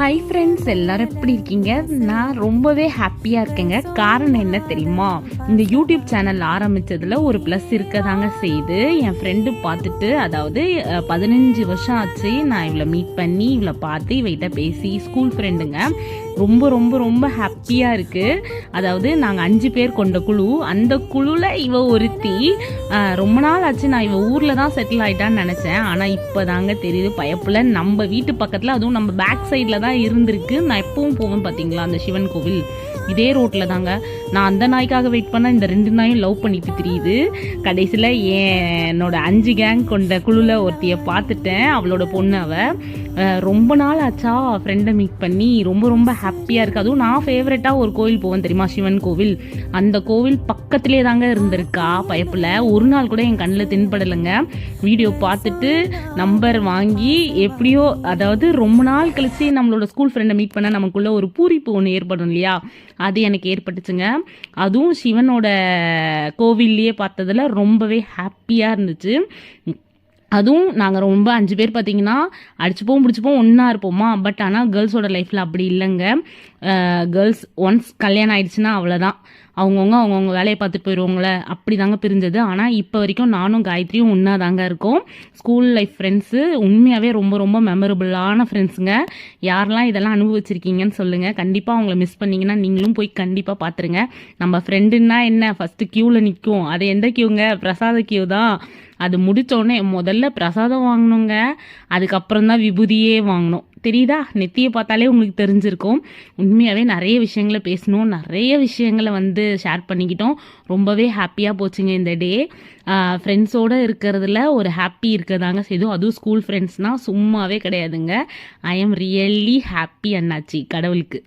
Hi friends, எல்லாரும் எப்படி இருக்கீங்க? நான் ரொம்பவே ஹாப்பியாக இருக்கேங்க. காரணம் என்ன தெரியுமா? இந்த யூடியூப் சேனல் ஆரம்பித்ததில் ஒரு ப்ளஸ் இருக்கதாங்க செய்து என் ஃப்ரெண்டு பார்த்துட்டு, அதாவது 15 வருஷம் ஆச்சு நான் இவளை மீட் பண்ணி இவளை பார்த்து இவகிட்ட பேசி, ஸ்கூல் ஃப்ரெண்டுங்க. ரொம்ப ரொம்ப ரொம்ப ஹாப்பியாக இருக்குது. அதாவது நாங்கள் 5 பேர் கொண்ட குழு. அந்த குழுவில் இவ ஒருத்தி. ரொம்ப நாள் ஆச்சு நான் இவ ஊரில் தான் செட்டில் ஆகிட்டான்னு நினச்சேன். ஆனால் இப்போ தாங்க தெரியுது பயப்புல நம்ம வீட்டு பக்கத்தில், அதுவும் நம்ம பேக் சைடில் தான் இருந்திருக்கு. நான் எப்பவும் போவேன் பார்த்தீங்களா அந்த சிவன் கோவில், இதே ரோட்டில் தாங்க. நான் அந்த நாய்க்காக வெயிட் பண்ண இந்த 2 நாயும் லவ் பண்ணிட்டு தெரியுது. கடைசியில் என்னோட 5 கேங் கொண்ட குழுவில் ஒருத்தியை பார்த்துட்டேன். அவளோட பொண்ணு அவ. ரொம்ப நாள் ஆச்சா ஃப்ரெண்டை மீட் பண்ணி ரொம்ப ரொம்ப ஹாப்பியாக இருக்குது. அதுவும் நான் ஃபேவரட்டாக ஒரு கோவில் போவேன் தெரியுமா, சிவன் கோவில். அந்த கோவில் பக்கத்துலேயே தாங்க இருந்திருக்கா பயப்பில். ஒரு நாள் கூட என் கண்ணில் தென்படலைங்க. வீடியோ பார்த்துட்டு நம்பர் வாங்கி எப்படியோ, அதாவது ரொம்ப நாள் கழிச்சு நம்மளோட ஸ்கூல் ஃப்ரெண்டை மீட் பண்ண நமக்குள்ள ஒரு பூரிப்பு ஒன்று ஏற்படும் இல்லையா, அது எனக்கு ஏற்பட்டுச்சுங்க. அதுவும் சிவனோட கோவில்லையே பார்த்ததுல ரொம்பவே ஹாப்பியாக இருந்துச்சு. அதுவும் நாங்கள் ரொம்ப 5 பேர் பார்த்தீங்கன்னா அடிச்சுப்போம் பிடிச்சிப்போம் ஒன்றா இருப்போமா. பட் ஆனால் கேர்ள்ஸோட லைஃப்பில் அப்படி இல்லைங்க. கேர்ள்ஸ் ஒன்ஸ் கல்யாணம் ஆயிடுச்சுன்னா அவ்வளோதான், அவங்கவுங்க வேலையை பார்த்துட்டு போயிடுவாங்களே, அப்படி தாங்க பிரிஞ்சது. ஆனால் இப்போ வரைக்கும் நானும் காயத்ரியும் ஒன்றா தாங்க இருக்கோம். ஸ்கூல் லைஃப் ஃப்ரெண்ட்ஸு உண்மையாகவே ரொம்ப ரொம்ப மெமரபுளான ஃப்ரெண்ட்ஸுங்க. யாரெல்லாம் இதெல்லாம் அனுபவிச்சிருக்கீங்கன்னு சொல்லுங்கள். கண்டிப்பாக அவங்கள மிஸ் பண்ணிங்கன்னா நீங்களும் போய் கண்டிப்பாக பார்த்துருங்க. நம்ம ஃப்ரெண்டுன்னா என்ன, ஃபஸ்ட்டு க்யூவில் நிற்கும். அது எந்த க்யூங்க? பிரசாத க்யூ தான். அது முடித்தோடனே முதல்ல பிரசாதம் வாங்கணுங்க, அதுக்கப்புறம் தான் விபூதியே வாங்கணும். தெரியுதா? நெத்தியை பார்த்தாலே உங்களுக்கு தெரிஞ்சிருக்கும். உண்மையாகவே நிறைய விஷயங்களை பேசணும், நிறைய விஷயங்களை ஷேர் பண்ணிக்கிட்டோம். ரொம்பவே ஹாப்பியாக போச்சுங்க இந்த டே. ஃப்ரெண்ட்ஸோடு இருக்கிறதுல ஒரு ஹாப்பி இருக்கதாங்க செய்தோம். அதுவும் ஸ்கூல் ஃப்ரெண்ட்ஸ்னால் சும்மாவே கிடையாதுங்க. ஐ எம் ரியல்லி ஹாப்பி அண்ணாச்சி கடவுளுக்கு.